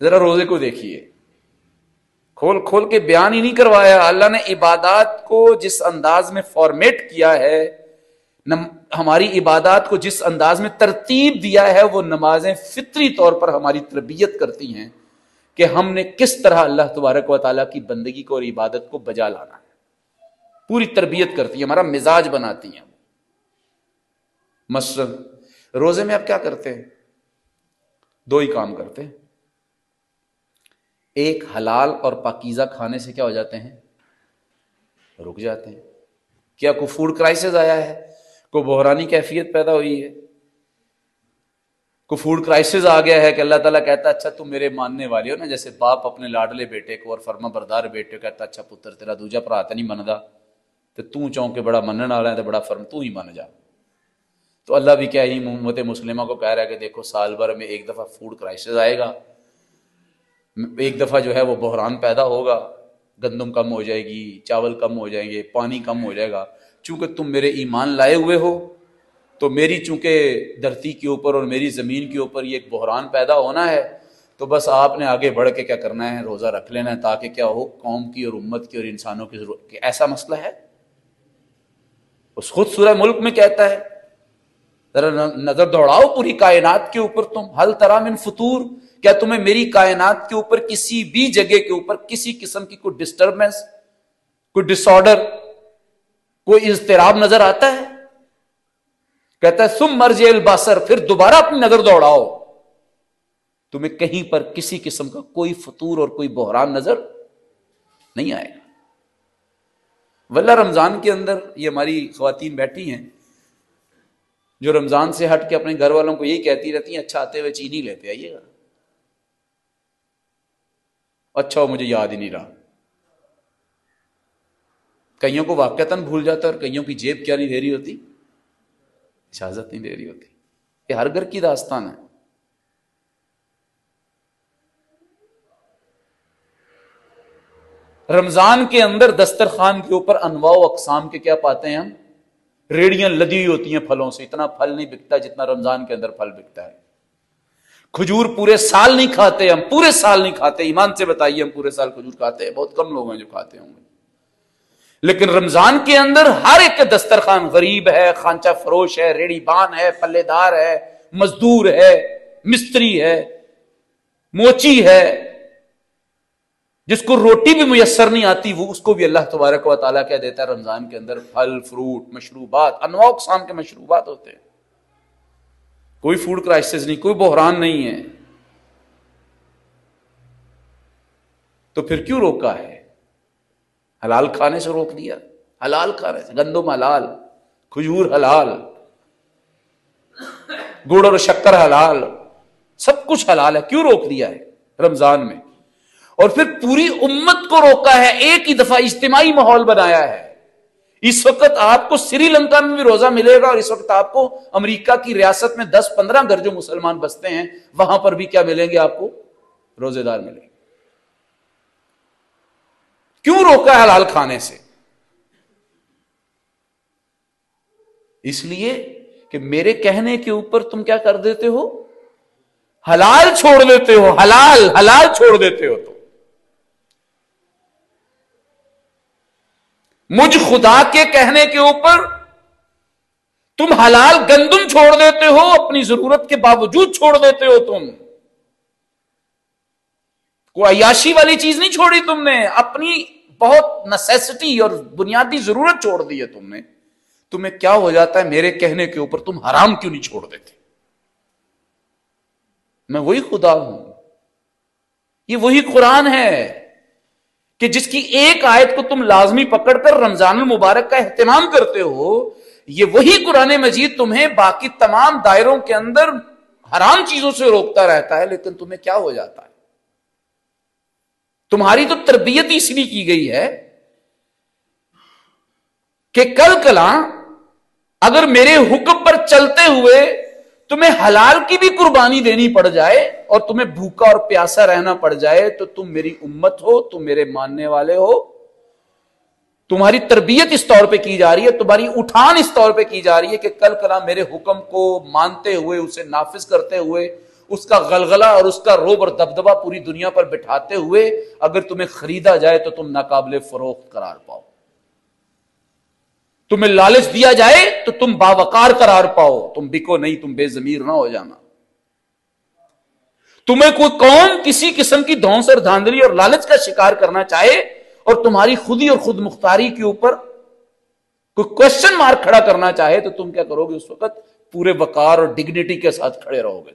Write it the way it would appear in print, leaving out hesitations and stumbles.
ذرا روزے کو دیکھیے، کھول کھول کے بیان ہی نہیں کروایا. اللہ نے عبادات کو جس انداز میں فارمیٹ کیا ہے، ہماری عبادات کو جس انداز میں ترتیب دیا ہے، وہ نمازیں فطری طور پر ہماری تربیت کرتی ہیں کہ ہم نے کس طرح اللہ تبارک و تعالیٰ کی بندگی کو اور عبادت کو بجا لانا ہے. پوری تربیت کرتی ہیں، ہمارا مزاج بناتی ہیں. مثلا روزے میں آپ کیا کرتے ہیں؟ دو ہی کام کرتے ہیں. ایک، حلال اور پاکیزہ کھانے سے کیا ہو جاتے ہیں؟ رک جاتے ہیں. کیا کوئی فوڈ کرائسس آیا ہے؟ کوئی بحرانی کیفیت پیدا ہوئی ہے؟ کوئی فوڈ کرائسس آ گیا ہے کہ اللہ تعالیٰ کہتا ہے اچھا تم میرے ماننے والے ہو نا، جیسے باپ اپنے لاڈلے بیٹے کو اور فرما بردار بیٹے کو کہتا اچھا پتر تیرا دوجا بھرا تو نہیں مندا، تو چونکہ بڑا منن والا ہے تو بڑا فرم تو ہی مان جا. تو اللہ بھی کیا ہی امت مسلمہ کو کہہ رہا ہے کہ دیکھو سال بھر میں ایک دفعہ فوڈ کرائسس آئے گا، ایک دفعہ جو ہے وہ بحران پیدا ہوگا، گندم کم ہو جائے گی، چاول کم ہو جائیں گے، پانی کم ہو جائے گا. چونکہ تم میرے ایمان لائے ہوئے ہو تو میری چونکہ دھرتی کے اوپر اور میری زمین کے اوپر یہ ایک بحران پیدا ہونا ہے، تو بس آپ نے آگے بڑھ کے کیا کرنا ہے؟ روزہ رکھ لینا ہے، تاکہ کیا ہو، قوم کی اور امت کی اور انسانوں کی ضرورت. کہ ایسا مسئلہ ہے اس خود سورہ ملک میں کہتا ہے. ذرا نظر دوڑاؤ پوری کائنات کے اوپر تم، حل تری من فطور، کیا تمہیں میری کائنات کے اوپر کسی بھی جگہ کے اوپر کسی قسم کی کوئی ڈسٹربنس، کوئی ڈس آرڈر، کوئی اضطراب نظر آتا ہے؟ کہتا ہے ثم مرجع البصر، پھر دوبارہ اپنی نظر دوڑاؤ، تمہیں کہیں پر کسی قسم کا کوئی فطور اور کوئی بحران نظر نہیں آئے گا. واللہ رمضان کے اندر یہ ہماری خواتین بیٹھی ہیں جو رمضان سے ہٹ کے اپنے گھر والوں کو یہی کہتی رہتی ہیں اچھا آتے ہوئے چینی لیتے آئیے گا. اچھا وہ مجھے یاد ہی نہیں رہا. کئیوں کو واقعتاً بھول جاتا ہے اور کئیوں کی جیب کیا نہیں دے رہی ہوتی؟ اجازت نہیں دے رہی ہوتی. یہ ہر گھر کی داستان ہے. رمضان کے اندر دسترخوان کے اوپر انواع و اقسام کے کیا پاتے ہیں ہم؟ ریڑیاں لدی ہوئی ہوتی ہیں پھلوں سے. اتنا پھل نہیں بکتا جتنا رمضان کے اندر پھل بکتا ہے. کھجور پورے سال نہیں کھاتے ہم، پورے سال نہیں کھاتے. ایمان سے بتائیے ہم پورے سال کھجور کھاتے ہیں؟ بہت کم لوگ ہیں جو کھاتے ہوں گے. لیکن رمضان کے اندر ہر ایک دسترخوان، غریب ہے، خانچہ فروش ہے، ریڑی بان ہے، پلے دار ہے، مزدور ہے، مستری ہے، موچی ہے، جس کو روٹی بھی میسر نہیں آتی، وہ اس کو بھی اللہ تبارک و تعالیٰ کہہ دیتا ہے رمضان کے اندر پھل، فروٹ، مشروبات، انواع اقسام کے مشروبات ہوتے ہیں. کوئی فوڈ کرائسس نہیں، کوئی بحران نہیں ہے. تو پھر کیوں روکا ہے؟ حلال کھانے سے روک دیا. حلال کھانے سے، گندم حلال، کھجور حلال، گڑ اور شکر حلال، سب کچھ حلال ہے. کیوں روک دیا ہے رمضان میں؟ اور پھر پوری امت کو روکا ہے. ایک ہی دفعہ اجتماعی ماحول بنایا ہے. اس وقت آپ کو سری لنکا میں بھی روزہ ملے گا، اور اس وقت آپ کو امریکہ کی ریاست میں 10-15 گھر جو مسلمان بستے ہیں وہاں پر بھی کیا ملیں گے؟ آپ کو روزے دار ملیں گے. کیوں روکا ہے حلال کھانے سے؟ اس لیے کہ میرے کہنے کے اوپر تم کیا کر دیتے ہو؟ حلال چھوڑ دیتے ہو. حلال چھوڑ دیتے ہو. تو مجھ خدا کے کہنے کے اوپر تم حلال گندم چھوڑ دیتے ہو، اپنی ضرورت کے باوجود چھوڑ دیتے ہو. تم کوئی عیاشی والی چیز نہیں چھوڑی تم نے، اپنی بہت نیسیسٹی اور بنیادی ضرورت چھوڑ دی ہے تم نے. تمہیں کیا ہو جاتا ہے میرے کہنے کے اوپر تم حرام کیوں نہیں چھوڑ دیتے؟ میں وہی خدا ہوں. یہ وہی قرآن ہے کہ جس کی ایک آیت کو تم لازمی پکڑ کر رمضان المبارک کا اہتمام کرتے ہو. یہ وہی قرآن مجید تمہیں باقی تمام دائروں کے اندر حرام چیزوں سے روکتا رہتا ہے. لیکن تمہیں کیا ہو جاتا ہے؟ تمہاری تو تربیت اس لیے کی گئی ہے کہ کل کلا اگر میرے حکم پر چلتے ہوئے تمہیں حلال کی بھی قربانی دینی پڑ جائے اور تمہیں بھوکا اور پیاسا رہنا پڑ جائے تو تم میری امت ہو، تم میرے ماننے والے ہو. تمہاری تربیت اس طور پہ کی جا رہی ہے، تمہاری اٹھان اس طور پہ کی جا رہی ہے کہ کل کلا میرے حکم کو مانتے ہوئے، اسے نافذ کرتے ہوئے اس کا غلغلہ اور اس کا روب اور دبدبہ پوری دنیا پر بٹھاتے ہوئے اگر تمہیں خریدا جائے تو تم ناقابل فروخت قرار پاؤ، تمہیں لالچ دیا جائے تو تم باوقار قرار پاؤ، تم بکو نہیں، تم بے ضمیر نہ ہو جانا۔ تمہیں کوئی قوم کسی قسم کی دھونس اور دھاندلی اور لالچ کا شکار کرنا چاہے اور تمہاری خودی اور خود مختاری کے اوپر کوئی کوشچن مارک کھڑا کرنا چاہے تو تم کیا کرو گے؟ اس وقت پورے وقار اور ڈگنیٹی کے ساتھ کھڑے رہو گے۔